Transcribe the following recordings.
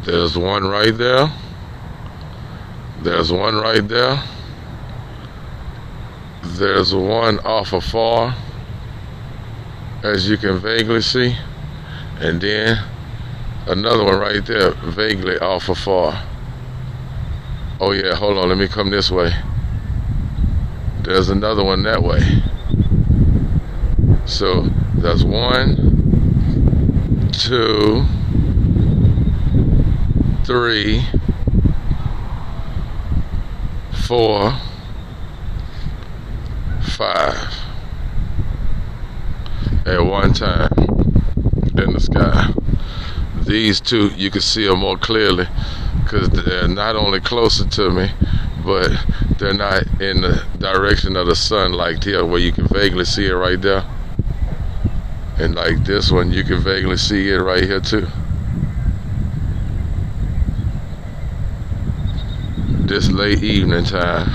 There's one right there. There's one right there. There's one off afar, as you can vaguely see. And then another one right there, vaguely off afar. Oh yeah, hold on, let me come this way. There's another one that way. So that's 1, 2, 3, 4, 5 at one time in the sky. These two, you can see them more clearly because they're not only closer to me, but they're not in the direction of the sun like here, where you can vaguely see it right there. And like this one, you can vaguely see it right here too. This late evening time.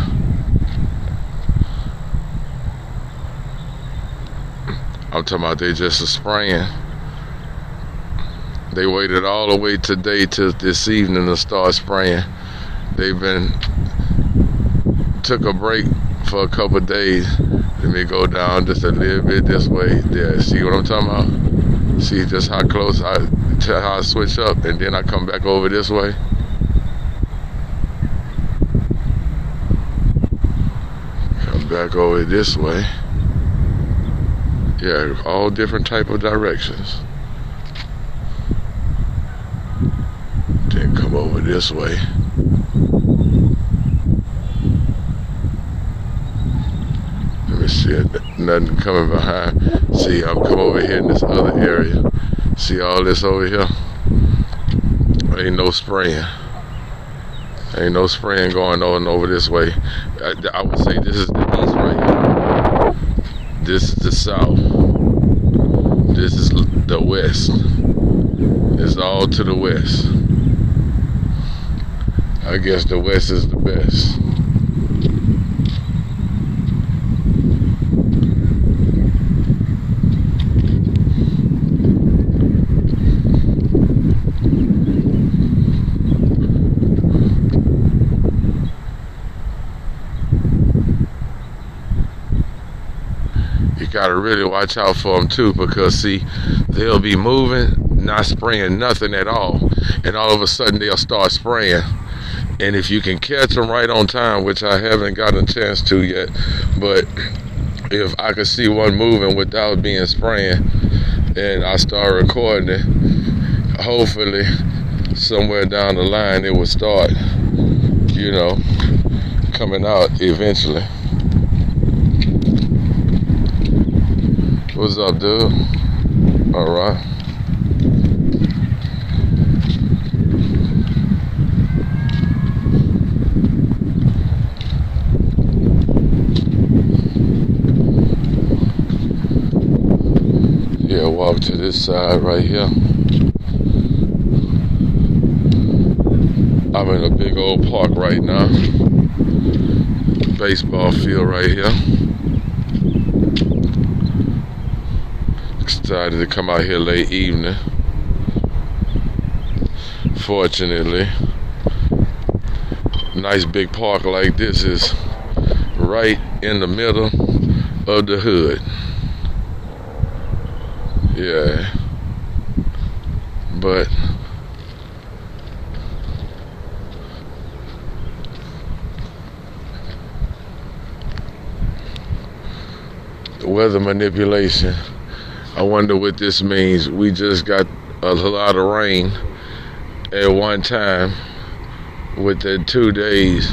I'm talking about they just spraying. They waited all the way today to this evening to start spraying. They've been took a break for a couple of days. Let me go down just a little bit this way. There, see what I'm talking about? See just how close how I switch up, and then I come back over this way. Come back over this way. Yeah, all different type of directions. Then come over this way. Let me see it. Nothing coming behind. See, I'm come over here in this other area. See all this over here? Ain't no spraying. Ain't no spraying going on over this way. I would say this is the east right here. This is the south. This is the west. It's all to the west. I guess the west is the best. You gotta really watch out for them too, because see, they'll be moving, not spraying nothing at all, and all of a sudden they'll start spraying. And if you can catch them right on time, which I haven't gotten a chance to yet, but if I could see one moving without being spraying and I start recording it, hopefully somewhere down the line it will start, coming out eventually. What's up, dude? All right. Yeah, walk to this side right here. I'm in a big old park right now. Baseball field right here. Decided to come out here late evening. Fortunately, nice big park like this is right in the middle of the hood. Yeah, but the weather manipulation, I wonder what this means. We just got a lot of rain at one time. Within 2 days,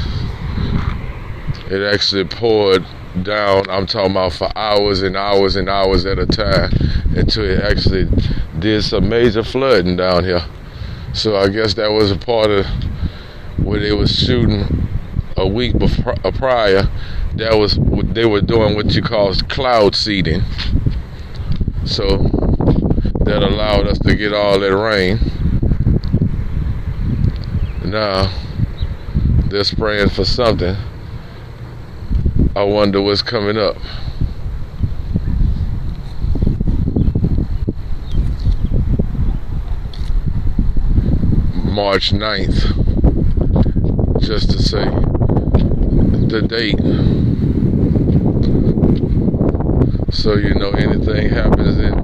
it actually poured down. I'm talking about for hours and hours and hours at a time, until it actually did some major flooding down here. So I guess that was a part of where they was shooting a week prior. That was they were doing what you call cloud seeding. So that allowed us to get all that rain. Now they're spraying for something. I wonder what's coming up. March 9th, just to say the date, so you know anything happens in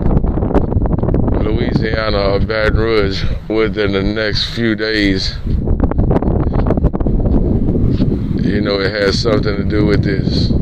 Louisiana or Baton Rouge within the next few days, you know it has something to do with this.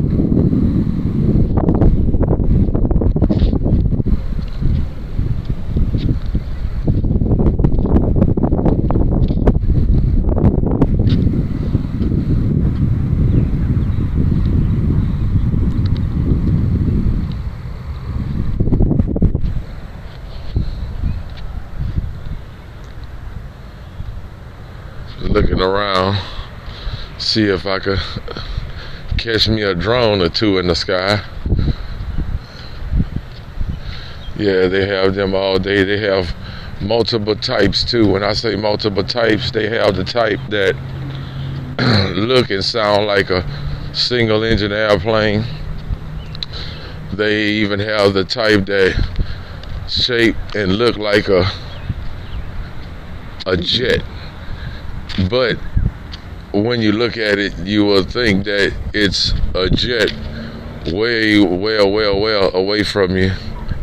Looking around, see if I could catch me a drone or two in the sky. Yeah, they have them all day. They have multiple types too. When I say multiple types, they have the type that look and sound like a single engine airplane. They even have the type that shape and look like a jet. But when you look at it, you will think that it's a jet way, well away from you,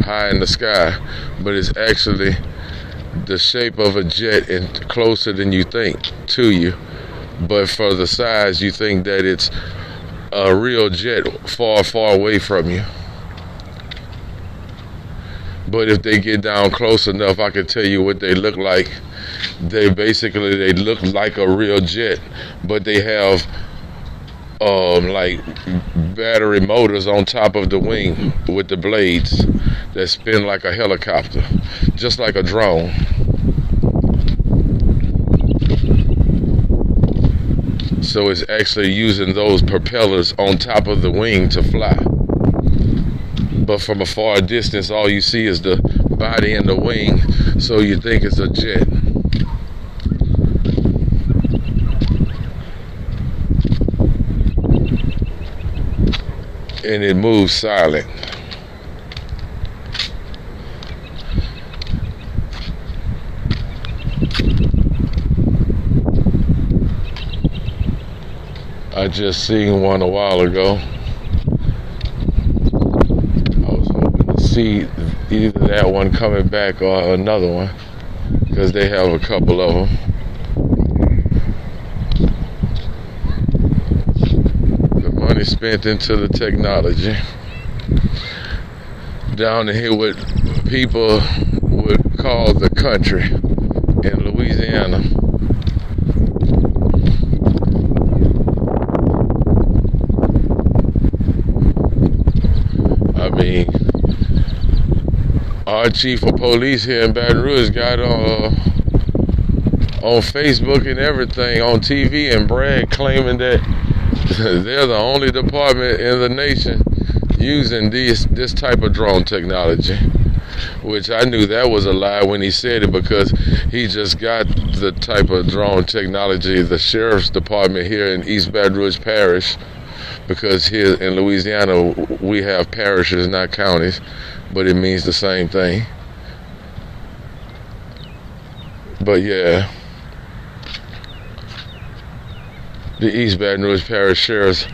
high in the sky. But it's actually the shape of a jet and closer than you think to you. But for the size, you think that it's a real jet far away from you. But if they get down close enough, I can tell you what they look like. They look like a real jet, but they have like battery motors on top of the wing with the blades that spin like a helicopter, just like a drone. So it's actually using those propellers on top of the wing to fly. But from a far distance, all you see is the body and the wing, so you think it's a jet. And it moves silent. I just seen one a while ago. See either that one coming back or another one, because they have a couple of them. The money spent into the technology. Down here what people would call the country in Louisiana. I mean, our chief of police here in Baton Rouge got on Facebook and everything, on TV, and bragged, claiming that they're the only department in the nation using this type of drone technology. Which I knew that was a lie when he said it, because he just got the type of drone technology, the sheriff's department here in East Baton Rouge Parish, because here in Louisiana we have parishes, not counties, but it means the same thing. But yeah, the East Baton Rouge Parish Sheriff's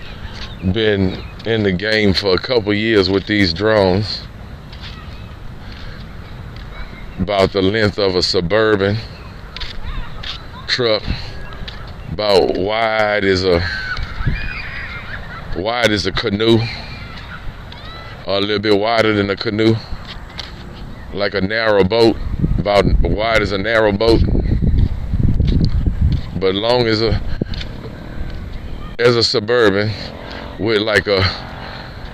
been in the game for a couple years with these drones, about the length of a Suburban truck, about wide as a canoe, or a little bit wider than a canoe, like a narrow boat, about wide as a narrow boat, but long as a Suburban, with like a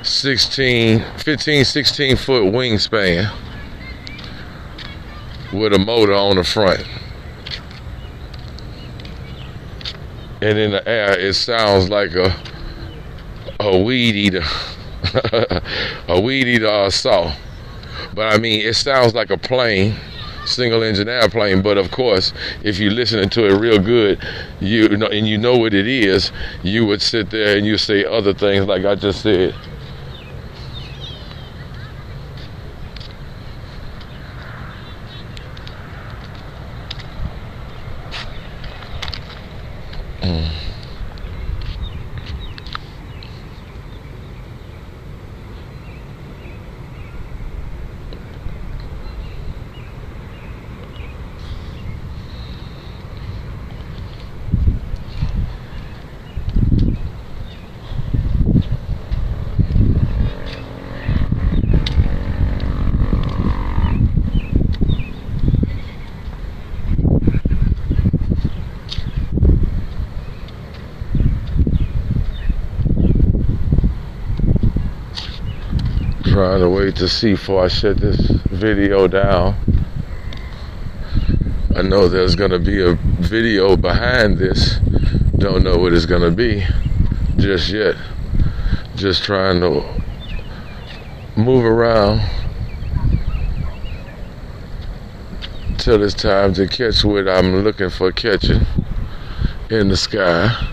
15, 16 foot wingspan, with a motor on the front. And in the air, it sounds like a weed eater, a weed eater or a saw. But I mean, it sounds like a plane, single engine airplane. But of course, if you're listening to it real good, you know, and you know what it is, you would sit there and you say other things like I just said. Trying to wait to see before I shut this video down. I know there's gonna be a video behind this. Don't know what it's gonna be just yet. Just trying to move around till it's time to catch what I'm looking for catching in the sky.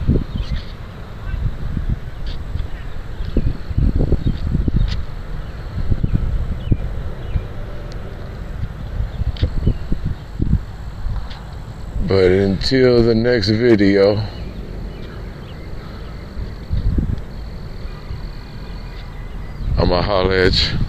But until the next video, I'ma holler at you.